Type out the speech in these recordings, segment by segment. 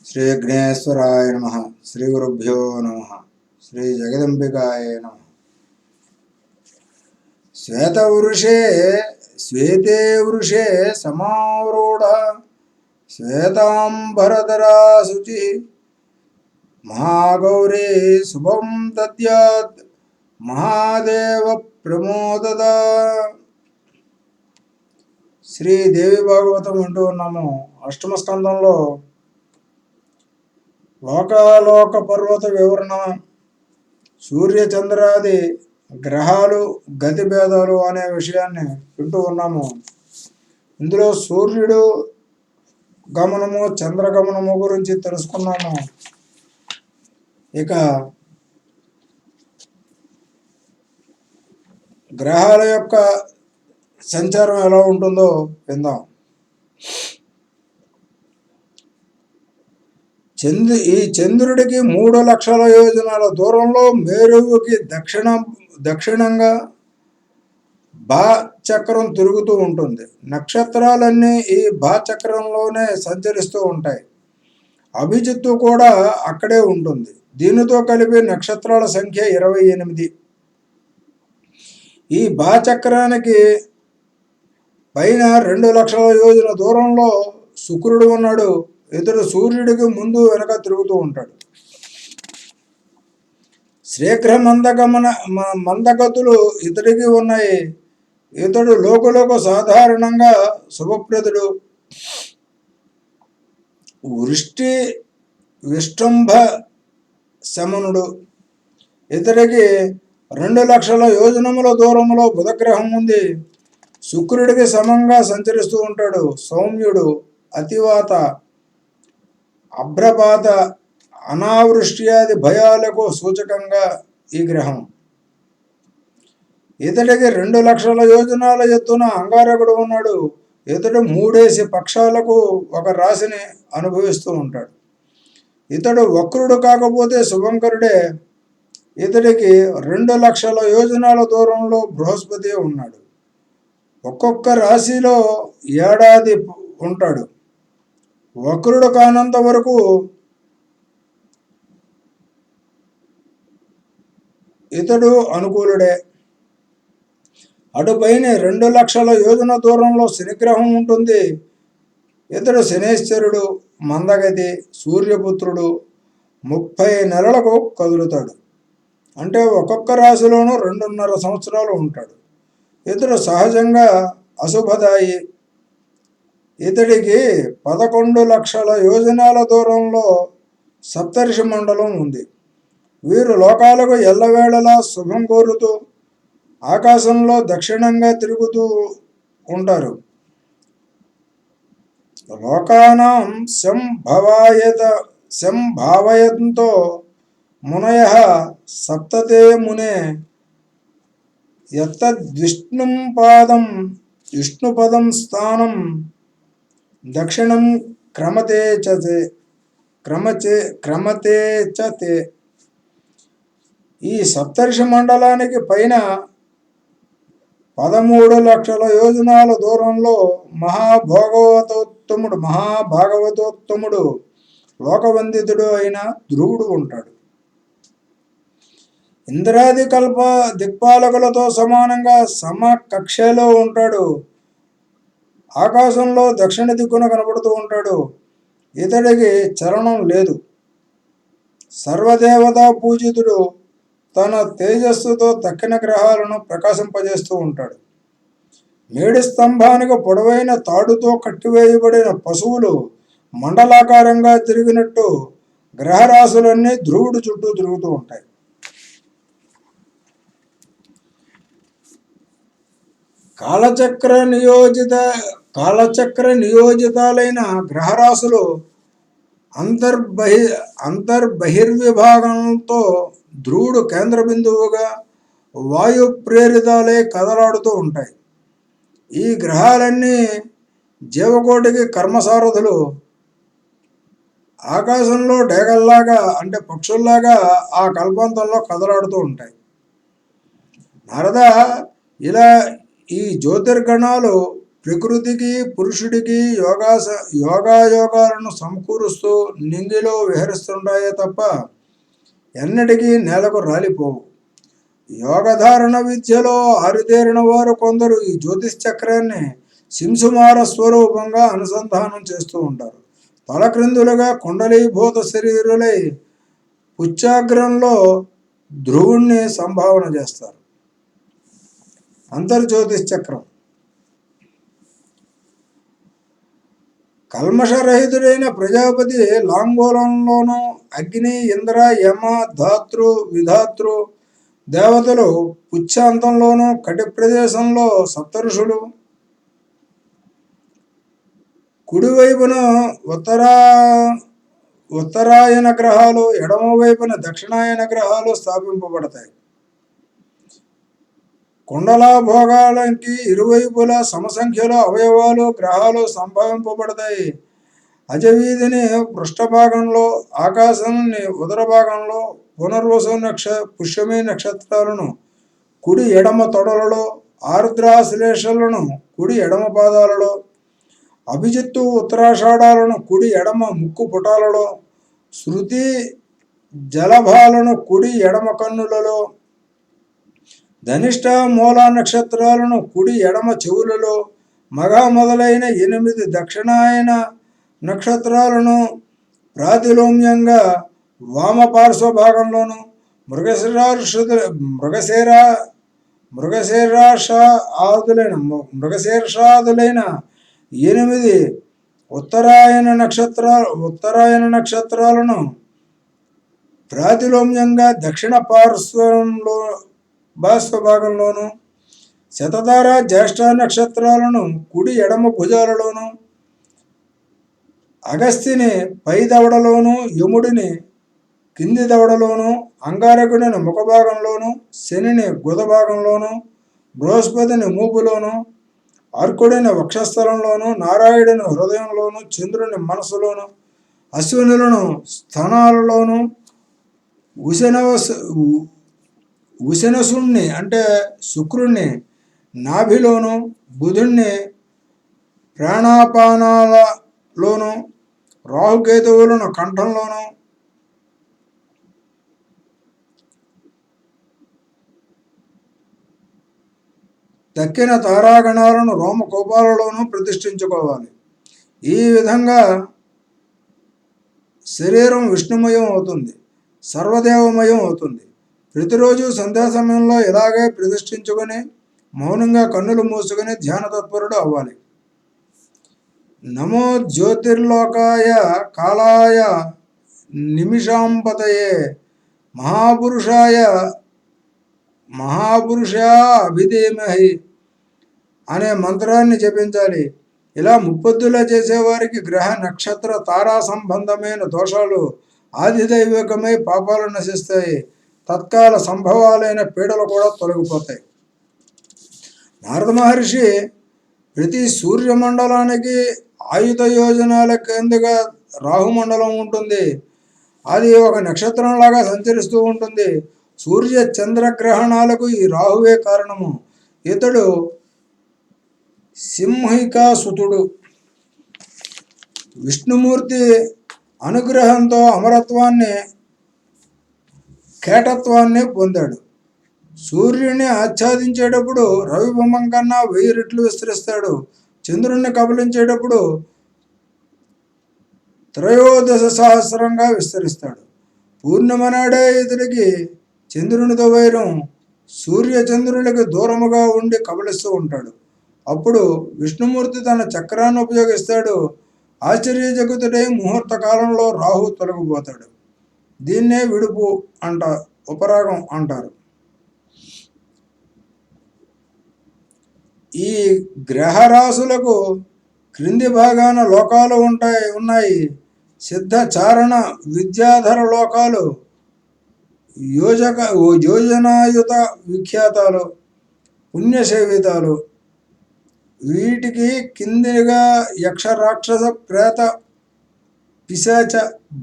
శ్రీ విఘ్నేశ్వరాయ నమ. శ్రీ గురుభ్యో నమ. శ్రీ జగదంబికాయ నమ. శ్వేతే వృషే సమారూఢ శ్వేతాంబరధరా శుచి మహాగౌరీ శుభం దద్యాత్ మహాదేవ ప్రమోదద. శ్రీ దేవి భాగవతం వింటూ ఉన్నాము. అష్టమ స్కందంలో లోకాలోక పర్వత వివరణ, సూర్య చంద్రాది గ్రహాలు గతి భేదాలు అనే విషయాన్ని వింటూ ఉన్నాము. ఇందులో సూర్యుడు గమనము చంద్రగమనము గురించి తెలుసుకున్నాము. ఇక గ్రహాల యొక్క సంచారం ఎలా ఉంటుందో విందాం. ఈ చంద్రుడికి 3 లక్షల యోజనాల దూరంలో మేరువుకి దక్షిణంగా చక్రం తిరుగుతూ ఉంటుంది. నక్షత్రాలన్నీ ఈ చక్రంలోనే సంచరిస్తూ ఉంటాయి. అభిజిత్తు కూడా అక్కడే ఉంటుంది. దీనితో కలిపి నక్షత్రాల సంఖ్య 28. ఈ చక్రానికి పైన 2 లక్షల యోజన దూరంలో శుక్రుడు ఉన్నాడు. ఇతడు సూర్యుడికి ముందు వెనక తిరుగుతూ ఉంటాడు. శీఘ్ర మందగతులు ఇతడికి ఉన్నాయి. ఇతడు లోకులకు సాధారణంగా శుభప్రదుడు. వృష్టి విష్టంభ శమనుడు. ఇతడికి 2 లక్షల యోజనముల దూరంలో బుధగ్రహం ఉంది. శుక్రుడికి సమంగా సంచరిస్తూ ఉంటాడు. సౌమ్యుడు. అతివాత, అభ్రపాత, అనావృష్ట్యాది భయాలకు సూచకంగా ఈ గ్రహం. ఇతడికి 2 లక్షల యోజనాల ఎత్తున అంగారకుడు ఉన్నాడు. ఇతడు 3 పక్షాలకు ఒక రాశిని అనుభవిస్తూ ఉంటాడు. ఇతడు వక్రుడు కాకపోతే శుభంకరుడే. ఇతడికి 2 లక్షల యోజనాల దూరంలో బృహస్పతి ఉన్నాడు. ఒక్కొక్క రాశిలో ఏడాది ఉంటాడు. వక్రుడు కానంత వరకు ఇతడు అనుకూలుడే. అటుపైన 2 లక్షల యోజన దూరంలో శనిగ్రహం ఉంటుంది. ఇతడు శనేశ్వరుడు, మందగతి, సూర్యపుత్రుడు. 30 నెలలకు కదులుతాడు. అంటే ఒక్కొక్క రాశిలోనూ 2.5 సంవత్సరాలు ఉంటాడు. ఇతడు సహజంగా అశుభదాయి. ఇతడికి 11 లక్షల యోజనాల దూరంలో సప్తర్షి మండలం ఉంది. వీరు లోకాలకు ఎల్లవేళలా శుభం కోరుతూ ఆకాశంలో దక్షిణంగా తిరుగుతూ ఉంటారు. లోకానాం సంభావయంతో మునయః సప్తతే మునే విష్ణుపదం స్థానం దక్షిణం క్రమతే చతే. ఈ సప్తర్షి మండలానికి పైన 13 లక్షల యోజనాల దూరంలో మహాభాగవతోత్తముడు లోకవందితుడు అయిన ధ్రువుడు ఉంటాడు. ఇంద్రాది దిక్పాలకులతో సమానంగా సమకక్షలో ఉంటాడు. ఆకాశంలో దక్షిణ దిక్కున కనబడుతూ ఉంటాడు. ఇతడికి చలనం లేదు. సర్వదేవతా పూజితుడు. తన తేజస్సుతో తక్కిన గ్రహాలను ప్రకాశింపజేస్తూ ఉంటాడు. మేడి స్తంభానికి పొడవైన తాడుతో కట్టివేయబడిన పశువులు మండలాకారంగా తిరిగినట్టు గ్రహరాశులన్నీ ధ్రువుడు చుట్టూ తిరుగుతూ ఉంటాయి. కాలచక్ర నియోజితాలైన గ్రహరాశులు అంతర్బహిర్విభాగంతో ధ్రువుడు కేంద్ర బిందువుగా వాయు ప్రేరితాలై కదలాడుతూ ఉంటాయి. ఈ గ్రహాలన్నీ జీవకోటికి కర్మసారథులు. ఆకాశంలో డేగల్లాగా అంటే పక్షుల్లాగా ఆ కల్పంతంలో కదలాడుతూ ఉంటాయి. నారద, ఇలా ఈ జ్యోతిర్గణాలు ప్రకృతికి పురుషుడికి యోగాయోగాలను సమకూరుస్తూ నింగిలో విహరిస్తుంటాయే తప్ప ఎన్నటికీ నేలకు రాలిపోవు. యోగధారణ విద్యలో ఆరితేరిన వారు కొందరు ఈ జ్యోతిష్ చక్రాన్ని సింసుమార స్వరూపంగా అనుసంధానం చేస్తూ ఉంటారు. తలక్రిందులుగా కుండలీభూత శరీరులై పుచ్చాగ్రంలో ధ్రువుణ్ణి సంభావన చేస్తారు. అంతర్జ్యోతిష్ చక్రం కల్మషరహితుడైన ప్రజాపతి లాంగోలంలోనూ అగ్ని, ఇంద్ర, యమ, ధాతృ, విధాతృ దేవతలు పుచ్చాంతంలోనూ, కటి ప్రదేశంలో సప్తఋషులు, కుడివైపున ఉత్తరాయణ గ్రహాలు, ఎడమవైపున దక్షిణాయన గ్రహాలు స్థాపింపబడతాయి. కుండల భోగాలకి ఇరువైపులా సమసంఖ్యలో అవయవాలు, గ్రహాలు సంభవింపబడతాయి. అజవీధిని పృష్ఠభాగంలో, ఆకాశాన్ని ఉదర భాగంలో, పునర్వసు పుష్యమి నక్షత్రాలను కుడి ఎడమ తొడలలో, ఆర్ద్రాశ్లేషలను కుడి ఎడమ పాదాలలో, అభిజిత్తు ఉత్తరాషాఢాలను కుడి ఎడమ ముక్కు పుటాలలో, శృతి జలభాలను కుడి ఎడమ కన్నులలో, ధనిష్ట మూల నక్షత్రాలను కుడి ఎడమ చెవులలో, మగ మొదలైన 8 దక్షిణాయన నక్షత్రాలను ప్రాతిలోమ్యంగా వామ పార్శ్వ భాగంలోను, మృగశీర్షాదులైన 8 ఉత్తరాయణ నక్షత్రాలను ప్రాతిలోమ్యంగా దక్షిణ పార్శ్వ భాగంలోను, శతధార జ్యేష్ఠ నక్షత్రాలను కుడి ఎడమ భుజాలలోను, అగస్త్యని పై దవడలోను, యముడిని కింది దవడలోను, అంగారకుడిని ముఖభాగంలోను, శనిని గుద భాగంలోను, బృహస్పతిని మూపులోను, అర్కుడిని వక్షస్థలంలోను, నారాయణుని హృదయంలోను, చంద్రుని మనసులోను, అశ్వినులను స్థనాలలోను, ఉశనసుణ్ణి అంటే శుక్రుణ్ణి నాభిలోను, బుధుణ్ణి ప్రాణాపానాలలోను, రాహుకేతువులను కంఠంలోను, తక్కిన తారాగణాలను రోమకోపాలలోనూ ప్రతిష్ఠించుకోవాలి. ఈ విధంగా శరీరం విష్ణుమయం అవుతుంది, సర్వదేవమయం అవుతుంది. ప్రతిరోజు సంధ్యా సమయంలో ఇలాగే ప్రతిష్ఠించుకొని మౌనంగా కన్నులు మూసుకొని ధ్యాన తత్పరుడు అవ్వాలి. నమో జ్యోతిర్లోకాయ కాలాయ నిమిషాంపతయే మహాపురుషా అభిధీమహి అనే మంత్రాన్ని జపించాలి. ఇలా ముప్పొద్దులా చేసేవారికి గ్రహ నక్షత్ర తారా సంబంధమైన దోషాలు ఆదిదైవికమై పాపాలు నశిస్తాయి. తత్కాల సంభవాలైన పీడలు కూడా తొలగిపోతాయి. నారద మహర్షి ప్రతి సూర్యమండలానికి 5 యోజనాల కిందగా రాహుమండలం ఉంటుంది. అది ఒక నక్షత్రంలాగా సంచరిస్తూ ఉంటుంది. సూర్య చంద్రగ్రహణాలకు ఈ రాహువే కారణము. ఇతడు సింహికాసుతుడు. విష్ణుమూర్తి అనుగ్రహంతో అమరత్వాన్ని, కేటత్వాన్ని పొందాడు. సూర్యుడిని ఆచ్ఛాదించేటప్పుడు రవిబింబం కన్నా 1000 రెట్లు విస్తరిస్తాడు. చంద్రుణ్ణి కబలించేటప్పుడు 13,000 విస్తరిస్తాడు. పూర్ణిమ నాడే ఇతడికి చంద్రునితో వైరం. సూర్యచంద్రునికి దూరముగా ఉండి కబలిస్తూ ఉంటాడు. అప్పుడు విష్ణుమూర్తి తన చక్రాన్ని ఉపయోగిస్తాడు. ఆశ్చర్యజగతుడై ముహూర్త కాలంలో రాహు తొలగిపోతాడు. దీన్నే విడుపు ఉపరాగం అంటారు. ఈ గ్రహరాశులకు క్రింది భాగాన లోకాలు ఉన్నాయి. సిద్ధ చారణ విద్యాధర లోకాలు, యోజనాయుత విఖ్యాతాలు, పుణ్యసేవితాలు. వీటికి కిందిగా యక్ష, రాక్షస, ప్రేత, పిశాచ,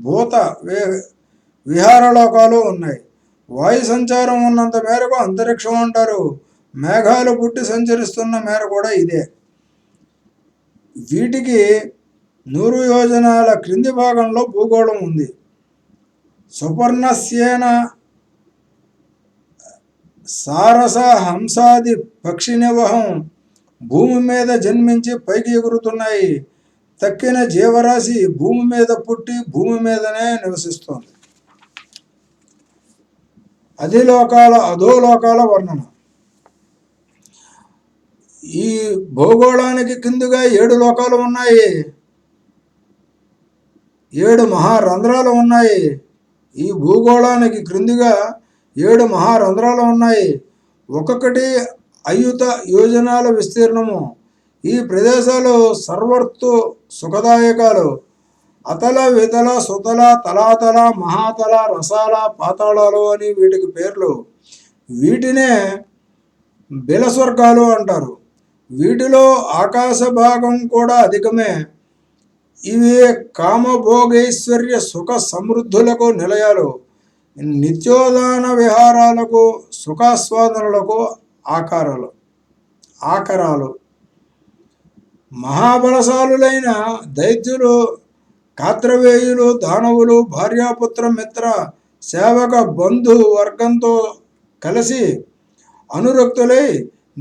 భూత విహారలోకాలు ఉన్నాయి. వాయు సంచారం ఉన్నంత మేరకు అంతరిక్షం అంటారు. మేఘాలు పుట్టి సంచరిస్తున్న మేర కూడా ఇదే. వీటికి 100 యోజనాల క్రింది భాగంలో భూగోళం ఉంది. సుపర్ణస్యేన సారస హంసాది పక్షి నివహం భూమి మీద జన్మించి పైకి ఎగురుతున్నాయి. తక్కిన జీవరాశి భూమి మీద పుట్టి భూమి మీదనే నివసిస్తోంది. అధోలోకాల వర్ణన. ఈ భూగోళానికి కిందుగా 7 లోకాలు ఉన్నాయి. 7 మహారంధ్రాలు ఉన్నాయి. ఈ భూగోళానికి క్రిందిగా 7 మహారంధ్రాలు ఉన్నాయి. ఒక్కొక్కటి అయుత యోజనాల విస్తీర్ణము. ఈ ప్రదేశాలు సర్వత్తు సుఖదాయకాలు. అతల వితల సుతల తలాతల మహాతల రసాల పాతాళాలు అని వీటికి పేర్లు. వీటినే బిలస్వర్గాలు అంటారు. వీటిలో ఆకాశ భాగం కూడా అధికమే. ఇవి కామభోగైశ్వర్య సుఖ సమృద్ధులకు నిలయాలు. నిత్యోదాన విహారాలకు సుఖాస్వాదనలకు ఆకరాలు. మహాబలశాలులైన దైత్యులు, కాత్రవేయులు, దానవులు, భార్యాపుత్ర మిత్ర సేవక బంధు వర్గంతో కలిసి అనురక్తులై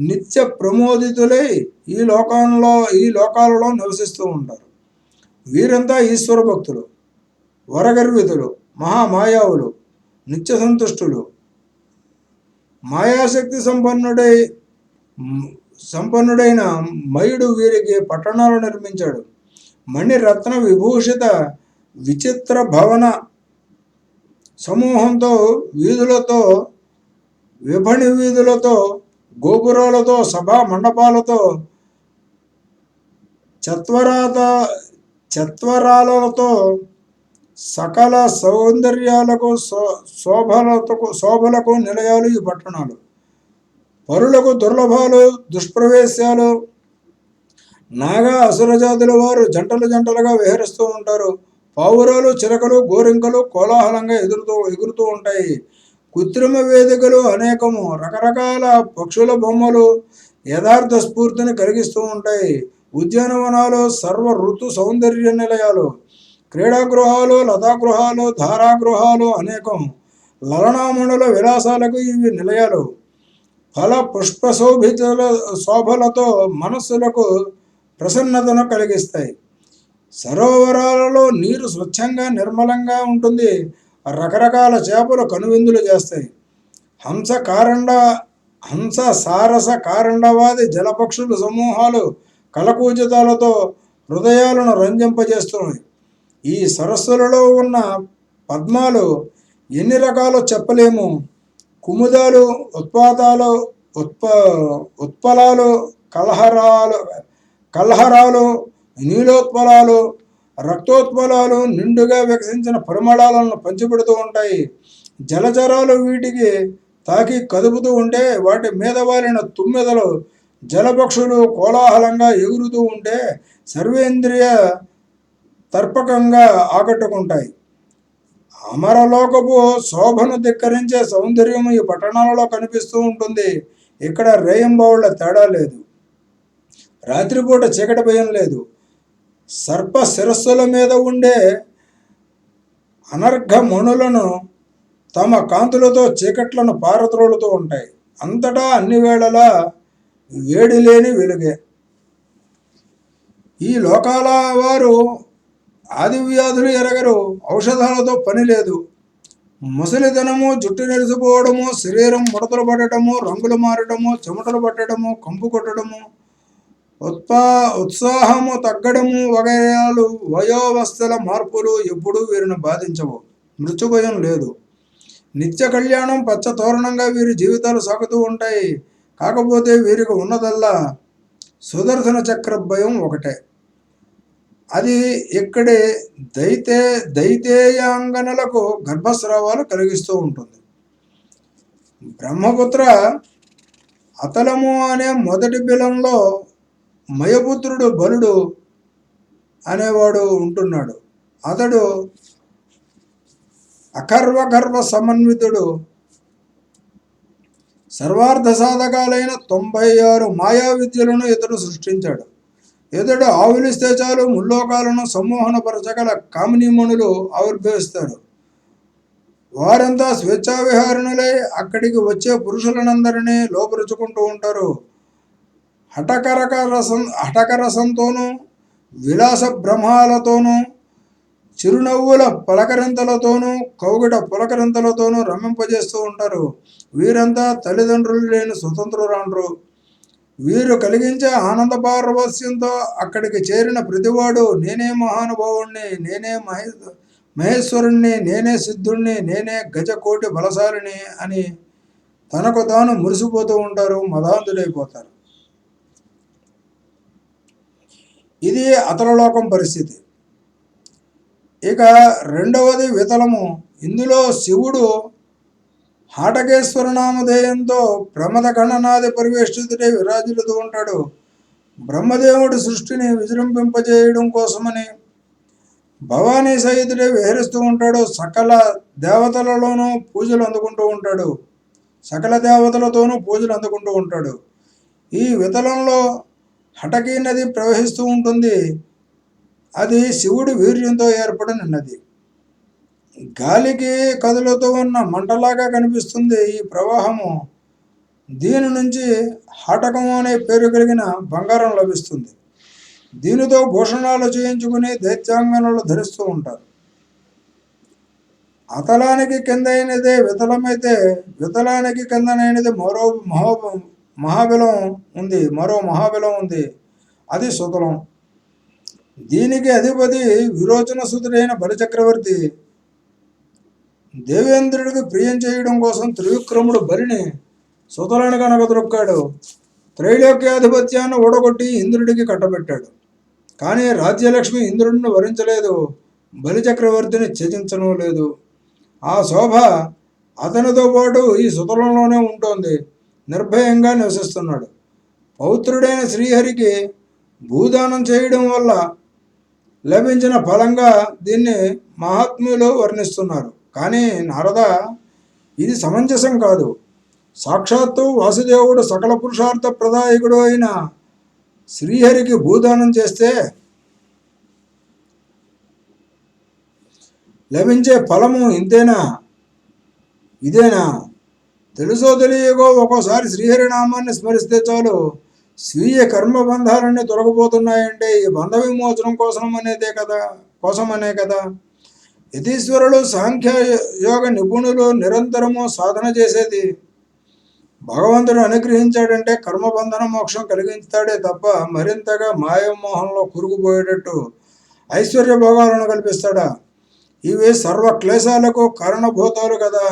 నిత్య ప్రమోదితులై ఈ లోకాలలో నివసిస్తూ ఉంటారు. వీరంతా ఈశ్వర భక్తులు, వరగర్వితులు, మహామాయావులు, నిత్య సంతుష్టులు. మాయాశక్తి సంపన్నుడైన మయుడు వీరికి పట్టణాలు నిర్మించాడు. మణిరత్న విభూషిత విచిత్ర భవన సమూహంతో, వీధులతో, విపణి వీధులతో, గోపురాలతో, సభా మండపాలతో, చత్వరాలతో, సకల సౌందర్యాలకు శోభలకు నిలయాలు ఈ పట్టణాలు. పరులకు దుర్లభాలు, దుష్ప్రవేశాలు. నాగా అసురజాతుల వారు జంటలుగా విహరిస్తూ ఉంటారు. పావురాలు, చిలకలు, గోరింకలు కోలాహలంగా ఎగురుతూ ఉంటాయి. కృత్రిమ వేదికలు అనేకము. రకరకాల పక్షుల బొమ్మలు యథార్థ స్ఫూర్తిని కలిగిస్తూ ఉంటాయి. ఉద్యానవనాలు సర్వ ఋతు సౌందర్య నిలయాలు. క్రీడాగృహాలు, లతాగృహాలు, ధారాగృహాలు అనేకం. లలనామణుల విలాసాలకు ఇవి నిలయాలు. ఫల పుష్ప శోభలతో మనస్సులకు ప్రసన్నతను కలిగిస్తాయి. సరోవరాలలో నీరు స్వచ్ఛంగా నిర్మలంగా ఉంటుంది. రకరకాల చేపలు కనువిందులు చేస్తాయి. హంస సారస కారండవాది జలపక్షుల సమూహాలు కలకూజితాలతో హృదయాలను రంజింపజేస్తున్నాయి. ఈ సరస్సులలో ఉన్న పద్మాలు ఎన్ని రకాలో చెప్పలేము. కుముదాలు, ఉత్పలాలు, కల్హరాలు, నీలోత్పలాలు, రక్తోత్పలాలు నిండుగా వికసించిన పరిమళాలను పంచిపెడుతూ ఉంటాయి. జలచరాలు వీటికి తాకి కదుపుతూ ఉంటే వాటి మీద వాలిన తుమ్మెదలు, జలపక్షులు కోలాహలంగా ఎగురుతూ ఉంటే సర్వేంద్రియ తర్పకంగా ఆకట్టుకుంటాయి. అమరలోకపు శోభను ధిక్కరించే సౌందర్యం ఈ పట్టణాలలో కనిపిస్తూ ఉంటుంది. ఇక్కడ రేయింబవళ్ల తేడా లేదు. రాత్రిపూట చీకటి భయం లేదు. సర్ప శిరస్సుల మీద ఉండే అనర్ఘ మణులను తమ కాంతులతో చీకట్లను పారద్రోలుతూ ఉంటాయి. అంతటా అన్ని వేళలా వేడి లేని వెలుగే. ఈ లోకాల వారు ఆదివ్యాధులు ఎరగరు. ఔషధాలతో పని లేదు. ముసలితనము, జుట్టు నెరిసిపోవడము, శరీరం ముడతలు పడటము, రంగులు మారటము, చెమటలు పట్టడము, కంపు కొట్టడము, ఉత్సాహము తగ్గడము వగైరాలు వయోవస్థల మార్పులు ఎప్పుడూ వీరిని బాధించవు. మృత్యుభయం లేదు. నిత్య కళ్యాణం పచ్చ తోరణంగా వీరి జీవితాలు సాగుతూ ఉంటాయి. కాకపోతే వీరికి ఉన్నదల్లా సుదర్శన చక్ర భయం ఒకటే. అది ఇక్కడి దైతేయాంగనలకు గర్భస్రావాలు కలిగిస్తూ ఉంటుంది. బ్రహ్మపుత్ర అతలము అనే మొదటి బిలంలో మయపుత్రుడు బలుడు అనేవాడు ఉంటున్నాడు. అతడు అకర్వగర్వ సమన్వితుడు. సర్వార్థ సాధకాలైన 96 మాయా విద్యలను ఇతడు సృష్టించాడు. ఎదుట ఆవులిస్తే చాలు ముల్లోకాలను సమ్మోహనపరచగల కామినీమణులు ఆవిర్భవిస్తారు. వారంతా స్వేచ్ఛా విహారణలై అక్కడికి వచ్చే పురుషులనందరినీ లోపరుచుకుంటూ ఉంటారు. హఠకరసంతోనూ విలాస బ్రహ్మాలతోనూ చిరునవ్వుల పలకరింతలతోనూ కౌగిట పులకరింతలతోనూ రమింపజేస్తూ ఉంటారు. వీరంతా తల్లిదండ్రులు లేని స్వతంత్రురాండ్రు. వీరు కలిగించే ఆనంద పారవస్యంతో అక్కడికి చేరిన ప్రతివాడు నేనే మహానుభావుణ్ణి, నేనే మహేశ్వరుణ్ణి, నేనే సిద్ధుణ్ణి, నేనే గజకోటి బలశాలిని అని తనకు తాను మురిసిపోతూ ఉంటారు, మదాంధుడైపోతారు. ఇది అతలలోకం పరిస్థితి. ఇక రెండవది వితలము. ఇందులో శివుడు హాటకేశ్వర నామధేయంతో ప్రమద గణనాది పరివేష్టితుడై విరాజిల్లుతూ ఉంటాడు. బ్రహ్మదేవుడి సృష్టిని విజృంభింపజేయడం కోసమని భవానీ సహితుడే విహరిస్తూ ఉంటాడు. సకల దేవతలలోనూ పూజలు అందుకుంటూ ఉంటాడు. సకల దేవతలతోనూ పూజలు అందుకుంటూ ఉంటాడు. ఈ వితలంలో హటకీ నది ప్రవహిస్తూ ఉంటుంది. అది శివుడి వీర్యంతో ఏర్పడిన నది. గాలికి కదులుతూ ఉన్న మంటలాగా కనిపిస్తుంది ఈ ప్రవాహము. దీని నుంచి హటకము అనే పేరు కలిగిన బంగారం లభిస్తుంది. దీనితో భూషణాలు చేయించుకుని దైత్యాంగనలు ధరిస్తూ ఉంటారు. అతలానికి కిందైనదే వితలమైతే వితలానికి కిందనైనది మరో మహాబలం ఉంది. అది సుతలం. దీనికి అధిపతి విరోచన సుతుడైన బలిచక్రవర్తి. దేవేంద్రుడికి ప్రియం చేయడం కోసం త్రివిక్రముడు బలిని సుతలను కనుక దొరక్కాడు. త్రైలోక్యాధిపత్యాన్ని ఓడగొట్టి ఇంద్రుడికి కట్టబెట్టాడు. కానీ రాజ్యలక్ష్మి ఇంద్రుడిని వరించలేదు, బలిచక్రవర్తిని త్యజించడం లేదు. ఆ శోభ అతనితో పాటు ఈ సుతలంలోనే ఉంటోంది. నిర్భయంగా నివసిస్తున్నాడు. పౌత్రుడైన శ్రీహరికి భూదానం చేయడం వల్ల లభించిన ఫలంగా దీన్ని మహాత్ములు వర్ణిస్తున్నారు. కానీ నారద, ఇది సమంజసం కాదు. సాక్షాత్తు వాసుదేవుడు సకల పురుషార్థ ప్రదాయకుడు అయిన శ్రీహరికి భూదానం చేస్తే లభించే ఫలము ఇంతేనా, ఇదేనా? తెలుసో తెలియకో ఒక్కోసారి శ్రీహరి నామాన్ని స్మరిస్తే చాలు స్వీయ కర్మబంధాలన్నీ తొలగిపోతున్నాయంటే ఈ బంధ విమోచనం కోసమనే కదా యతీశ్వరులు సాంఖ్య యోగ నిపుణులు నిరంతరము సాధన చేసేది. భగవంతుడు అనుగ్రహించాడంటే కర్మబంధన మోక్షం కలిగించాడే తప్ప మరింతగా మాయమోహంలో కురుగుపోయేటట్టు ఐశ్వర్య భోగాలను కల్పిస్తాడా? ఇవి సర్వ క్లేశాలకు కారణభూతాలు కదా.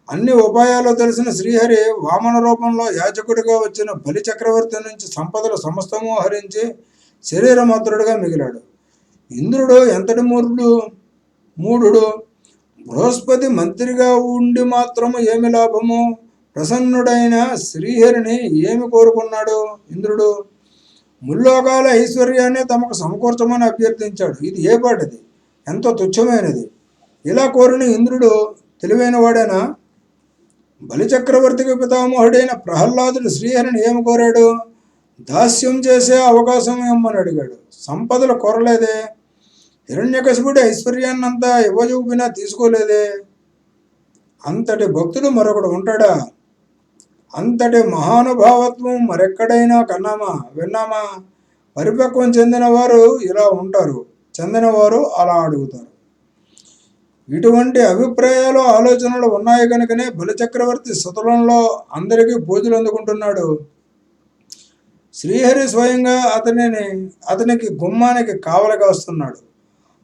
అన్ని ఉపాయాలు తెలిసిన శ్రీహరి వామన రూపంలో యాచకుడిగా వచ్చిన బలి చక్రవర్తి నుంచి సంపదలు సమస్తము హరించి శరీరమాత్రుడిగా మిగిలాడు. ఇంద్రుడు ఎంతటి మూఢుడు. బృహస్పతి మంత్రిగా ఉండి మాత్రము ఏమి లాభము? ప్రసన్నుడైన శ్రీహరిని ఏమి కోరుకున్నాడు ఇంద్రుడు? ముల్లోకాల ఐశ్వర్యాన్ని తమకు సమకూర్చమని అభ్యర్థించాడు. ఇది ఏ పాటిది? ఎంతో తుచ్చమైనది. ఇలా కోరిన ఇంద్రుడు తెలివైన వాడేనా? బలిచక్రవర్తికి పితామహుడైన ప్రహ్లాదుడు శ్రీహరిని ఏమి కోరాడు? దాస్యం చేసే అవకాశం ఇమ్మని అడిగాడు. సంపదలు కోరలేదే. హిరణ్యకశిపుడి ఐశ్వర్యాన్నంతా ఇవ్వజూపినా తీసుకోలేదే. అంతటి భక్తుడు మరొకడు ఉంటాడా? అంతటి మహానుభావత్వం మరెక్కడైనా విన్నామా? పరిపక్వం చెందినవారు ఇలా ఉంటారు, చెందినవారు అలా అడుగుతారు. ఇటువంటి అభిప్రాయాలు ఆలోచనలు ఉన్నాయి కనుకనే బలిచక్రవర్తి సుతలంలో అందరికీ పూజలు అందుకుంటున్నాడు. శ్రీహరి స్వయంగా అతనికి గుమ్మానికి కావలిగా వస్తున్నాడు.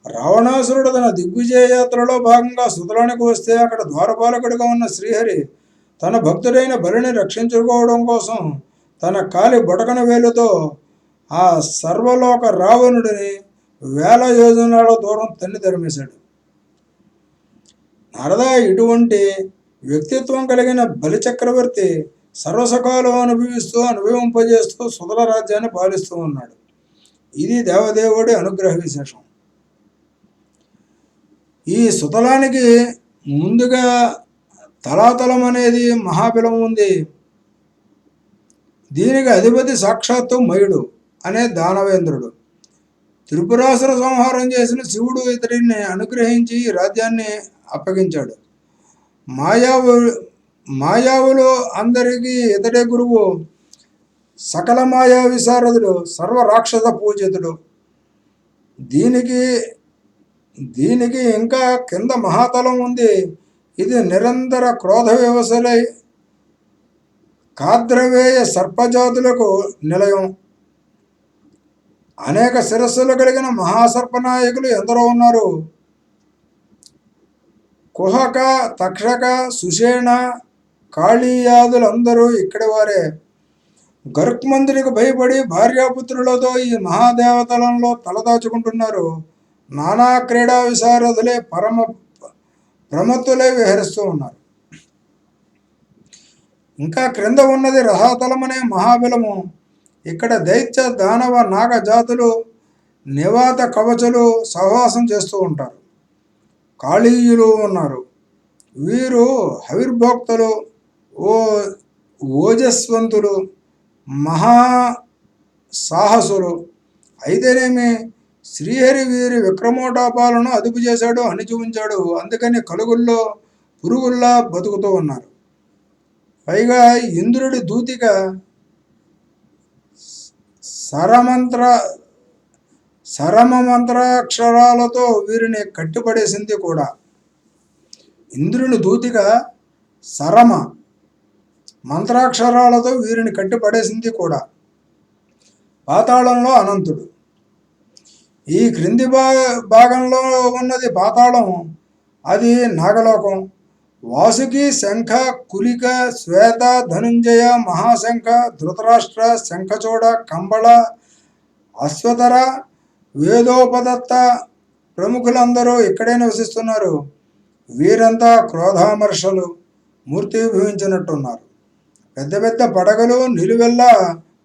రావణాసురుడు తన దిగ్విజయ యాత్రలో భాగంగా సుతలానికి వస్తే అక్కడ ద్వారపాలకుడిగా ఉన్న శ్రీహరి తన భక్తుడైన బలిని రక్షించుకోవడం కోసం తన కాలి బొటకన వేలుతో ఆ సర్వలోక రావణుడిని 1000 యోజనాల దూరం తరిమేశాడు. నారద, ఇటువంటి వ్యక్తిత్వం కలిగిన బలిచక్రవర్తి సర్వసుఖాలు అనుభవింపజేస్తూ సుతల రాజ్యాన్ని పాలిస్తూ ఉన్నాడు. ఇది దేవదేవుడి అనుగ్రహ విశేషం. ఈ సుతలానికి ముందుగా తలాతలం అనేది మహాబలం ఉంది. దీనికి అధిపతి సాక్షాత్తు మయుడు అనే దానవేంద్రుడు. త్రిపురాసుర సంహారం చేసిన శివుడు ఇతడిని అనుగ్రహించి ఈ రాజ్యాన్ని అప్పగించాడు. మాయావు మాయావులు అందరికీ ఇతడే గురువు. సకల మాయా విశారదుడు, సర్వ రాక్షస పూజితుడు. దీనికి దీనికి ఇంకా కింద మహాతలం ఉంది. ఇది నిరంతర క్రోధ వ్యవసలై కాద్రవేయ సర్పజాతులకు నిలయం. అనేక శిరస్సులు కలిగిన మహాసర్పనాయకులు ఎందరో ఉన్నారు. కుహక, తక్షక, సుషేణ, కాళీయాదులందరూ ఇక్కడి వారే. గరుక్మంతుడికి భయపడి భార్యాపుత్రులతో ఈ మహాదేవతలంలో తలదాచుకుంటున్నారు. నానా క్రీడా విశారదులే ప్రమత్తులై విహరిస్తూ ఉన్నారు. ఇంకా క్రింద ఉన్నది రసాతలమనే మహాబలము. ఇక్కడ దైత్య, దానవ, నాగ జాతులు, నివాత కవచులు సహవాసం చేస్తూ ఉంటారు. కాళీయులు ఉన్నారు. వీరు హవిర్భోక్తలు, ఓజస్వంతులు, మహా సాహసులు. అయితేనేమి శ్రీహరి వీరి విక్రమోటాపాలను అదుపు చేశాడు, అణిచి ఉంచాడు. అందుకని కలుగుల్లో పురుగుల్లా బతుకుతూ ఉన్నారు. పైగా ఇంద్రుడి దూతిగా సరమ మంత్రాక్షరాలతో వీరిని కట్టిపడేసింది కూడా. ఇంద్రుని దూతిగా సరమ మంత్రాక్షరాలతో వీరిని కట్టిపడేసింది కూడా. పాతాళంలో అనంతుడు. ఈ క్రింది భాగంలో ఉన్నది పాతాళం. అది నాగలోకం. వాసుకి, శంఖ, కులిక, శ్వేత, ధనుంజయ, మహాశంఖ, ధృతరాష్ట్ర, శంఖచూడ, కంబళ, అశ్వతర, వేదోపదత్త ప్రముఖులందరూ ఇక్కడే నివసిస్తున్నారు. వీరంతా క్రోధామర్షలు మూర్తిభవించినట్టున్నారు. పెద్ద పెద్ద పడగలు నిలువెల్లా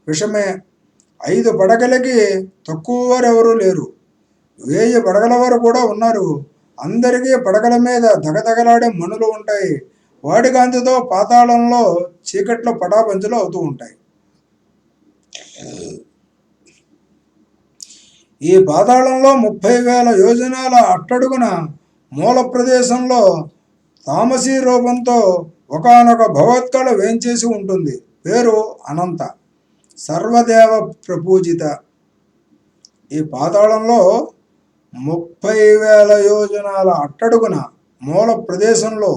విషమే. 5 పడగలకి తక్కువ వారెవరూ లేరు. 1000 పడగల వారు కూడా ఉన్నారు. అందరికీ పడగల మీద దగదగలాడే మణులు ఉంటాయి. వాడి కాంతితో పాతాళంలో చీకట్లో పటాపంచులు అవుతూ ఉంటాయి. ఈ పాతాళంలో 30,000 యోజనాల అట్టడుగున మూల ప్రదేశంలో తామసీ రూపంతో ఒకానొక భగవత్కళ వేంచేసి ఉంటుంది. పేరు అనంత, సర్వదేవ ప్రపూజిత. ఈ పాతాళంలో 30,000 యోజనాల అట్టడుగున మూల ప్రదేశంలో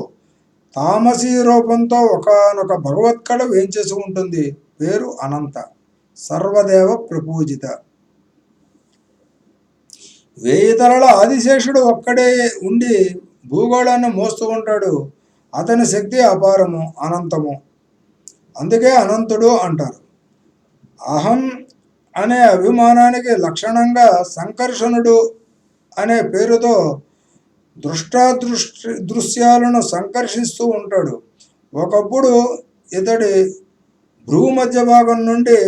తామసీ రూపంతో ఒకానొక భగవత్కళ వేంచేసి ఉంటుంది. పేరు అనంత, సర్వదేవ ప్రపూజిత. 1000 తలల ఆదిశేషుడు ఒక్కడే ఉండి భూగోళాన్ని మోస్తూ ఉంటాడు. అతని శక్తి అపారము, అనంతము. అందుకే అనంతుడు అంటారు. అహం అనే అభిమానానికి లక్షణంగా సంకర్షణుడు అనే పేరుతో దృశ్యాలను సంకర్షిస్తూ ఉంటాడు. ఒకప్పుడు ఇతడి భ్రూమధ్య భాగం నుండి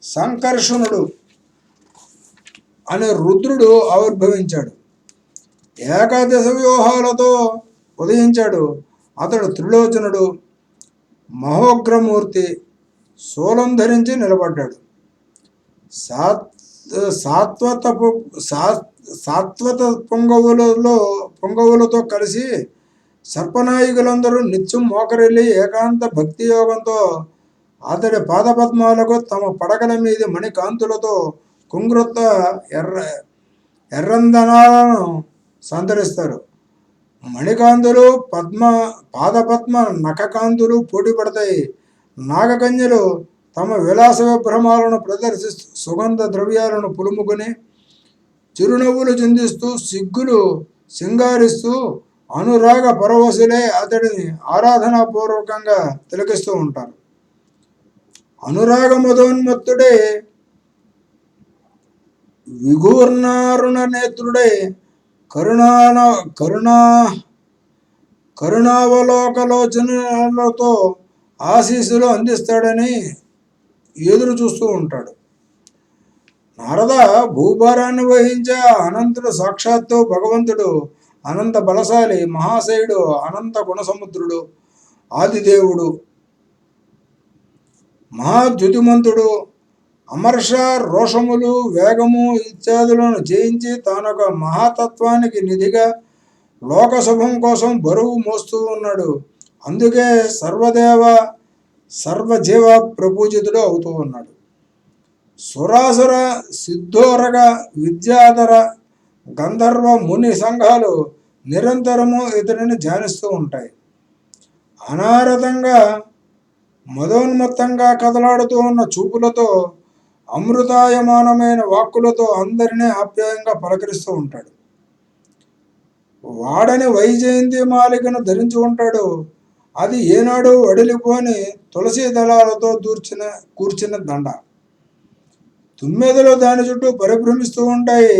సంకర్షణుడు అనే రుద్రుడు ఆవిర్భవించాడు. ఏకాదశ వ్యూహాలతో ఉదయించాడు. అతడు త్రిలోచనుడు, మహోగ్రమూర్తి. శూలం ధరించి నిలబడ్డాడు. సాత్వత పొంగవులతో కలిసి సర్పనాయకులందరూ నిత్యం మోకరిల్లి ఏకాంత భక్తి యోగంతో అతడి పాదపద్మాలకు తమ పడగల మీది మణికాంతులతో కుంగ్రొత్త ఎర్రందనాలను సంతరిస్తారు. మణికాంతులు పాదపద్మ నఖకాంతులు పోటీ పడతాయి. నాగకన్యలు తమ విలాస విభ్రమాలను ప్రదర్శిస్తూ సుగంధ ద్రవ్యాలను పులుముకొని చిరునవ్వులు చిందిస్తూ సిగ్గులు సింగారిస్తూ అనురాగ పరవశులే అతడిని ఆరాధనాపూర్వకంగా తిలకిస్తూ ఉంటారు. అనురాగ మధోన్మత్తుడే విఘూర్ణారుణ నేత్రుడై కరుణావలోకలోచనలతో ఆశీస్సులు అందిస్తాడని ఎదురు చూస్తూ ఉంటాడు. నారద, భూభారాన్ని వహించే అనంతుడు సాక్షాత్తు భగవంతుడు. అనంత బలశాలి, మహాశయుడు, అనంత గుణసముద్రుడు, ఆదిదేవుడు, మహాద్యుతిమంతుడు, అమర్ష, రోషములు, వేగము ఇత్యాదులను జయించి తానొక మహాతత్వానికి నిధిగా లోకశుభం కోసం బరువు మోస్తూ ఉన్నాడు. అందుకే సర్వజీవ ప్రపూజితుడు అవుతూ ఉన్నాడు. సురాసుర, సిద్ధోరగ, విద్యాధర, గంధర్వ, ముని సంఘాలు నిరంతరము ఇతడిని ధ్యానిస్తూ ఉంటాయి. అనారతంగా మదోన్మత్తంగా కదలాడుతూ ఉన్న చూపులతో, అమృతాయమానమైన వాక్కులతో అందరినీ ఆప్యాయంగా పలకరిస్తూ ఉంటాడు. వాడని వైజయంతి మాలికను ధరించి ఉంటాడు. అది ఏనాడు వడిలిపోని తులసి దళాలతో కూర్చిన దండ. తుమ్మెదలు దాని చుట్టూ పరిభ్రమిస్తూ ఉంటాయి.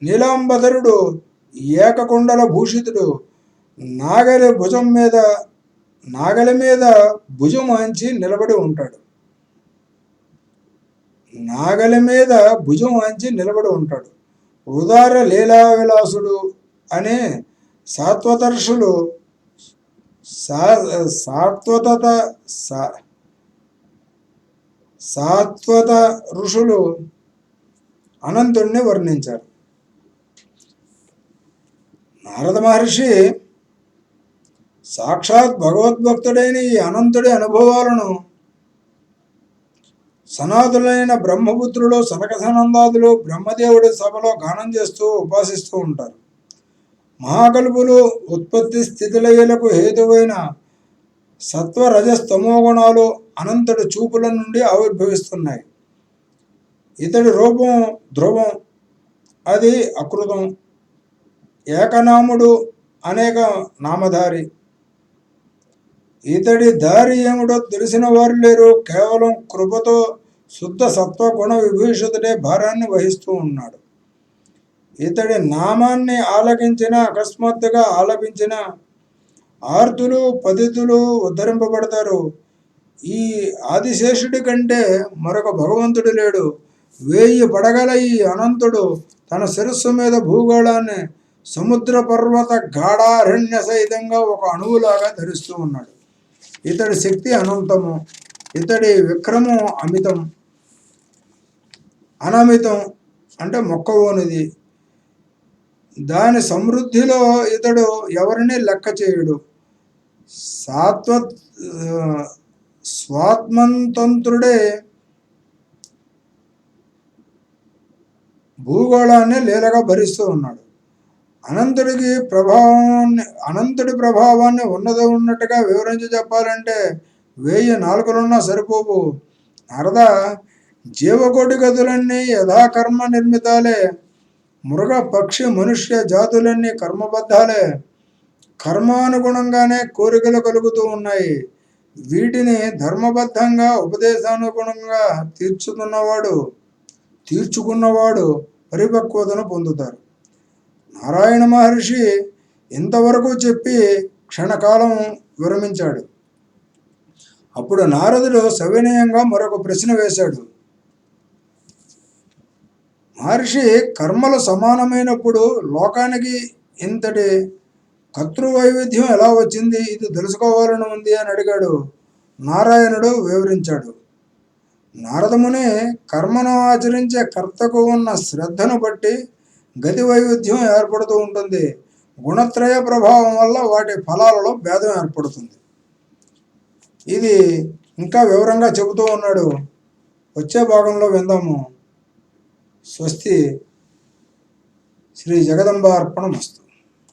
నీలాంబధరుడు, ఏకకుండల భూషితుడు, నాగలి మీద భుజం వాంచి నిలబడి ఉంటాడు. ఉదార లీలా విలాసుడు అనే సాత్వత ఋషులు అనంతుడిని వర్ణించారు. నారద మహర్షి సాక్షాత్ భగవద్భక్తుడైన ఈ అనంతుడి అనుభవాలను సనాతులైన బ్రహ్మపుత్రులు, సనకసనందాదులు బ్రహ్మదేవుడి సభలో గానం చేస్తూ ఉపాసిస్తూ ఉంటారు. మహాకల్పులు ఉత్పత్తి స్థితిలయలకు హేతువైన సత్వ రజస్తమో గుణాలు అనంతుడి చూపుల నుండి ఆవిర్భవిస్తున్నాయి. ఇతడి రూపం ధ్రువం, అది అకృతం. ఏకనాముడు, అనేక నామధారి. ఇతడి దారి ఏమిటో తెలిసిన వారు లేరు. కేవలం కృపతో శుద్ధ సత్వగుణ విభూషితుడే భారాన్ని వహిస్తూ ఉన్నాడు. ఇతడి నామాన్ని అకస్మాత్తుగా ఆలపించిన ఆర్తులు, పతితులు ఉద్ధరింపబడతారు. ఈ ఆదిశేషుడి కంటే మరొక భగవంతుడు లేడు. 1000 పడగల ఈ అనంతుడు తన శిరస్సు మీద భూగోళాన్ని సముద్ర పర్వత గాఢారణ్య సహితంగా ఒక అణువులాగా ధరిస్తూ ఉన్నాడు. ఇతడి శక్తి అనంతము, ఇతడి విక్రమం అనమితం అంటే మొక్కవోనిది. దాని సమృద్ధిలో ఇతడు ఎవరిని లెక్క చేయడు. స్వాత్మంతంత్రుడే భూగోళాన్ని లీలగా భరిస్తూ ఉన్నాడు. అనంతుడి ప్రభావాన్ని ఉన్నట్టుగా వివరించి చెప్పాలంటే 1000 నాలుకలున్నా సరిపోవు. నారద, జీవకోటి గతులన్నీ యథాకర్మ నిర్మితాలే. మృగ, పక్షి, మనుష్య జాతులన్నీ కర్మబద్ధాలే. కర్మానుగుణంగానే కోరికలు కలుగుతూ ఉన్నాయి. వీటిని ధర్మబద్ధంగా ఉపదేశానుగుణంగా తీర్చుకున్నవాడు పరిపక్వతను పొందుతారు. నారాయణ మహర్షి ఇంతవరకు చెప్పి క్షణకాలం విరమించాడు. అప్పుడు నారదుడు సవినయంగా మరొక ప్రశ్న వేశాడు. మహర్షి, కర్మలు సమానమైనప్పుడు లోకానికి ఇంతటి కర్తృవైవిధ్యం ఎలా వచ్చింది? ఇది తెలుసుకోవాలని ఉంది అని అడిగాడు. నారాయణుడు వివరించాడు. నారదముని కర్మను ఆచరించే కర్తకు ఉన్న శ్రద్ధను బట్టి గతి వైవిధ్యం ఏర్పడుతూ ఉంటుంది. గుణత్రయ ప్రభావం వల్ల వాటి ఫలాలలో భేదం ఏర్పడుతుంది. ఇది ఇంకా వివరంగా చెబుతూ ఉన్నాడు. వచ్చే భాగంలో విందాము. స్వస్తి. శ్రీ జగదంబ అర్పణమస్తు.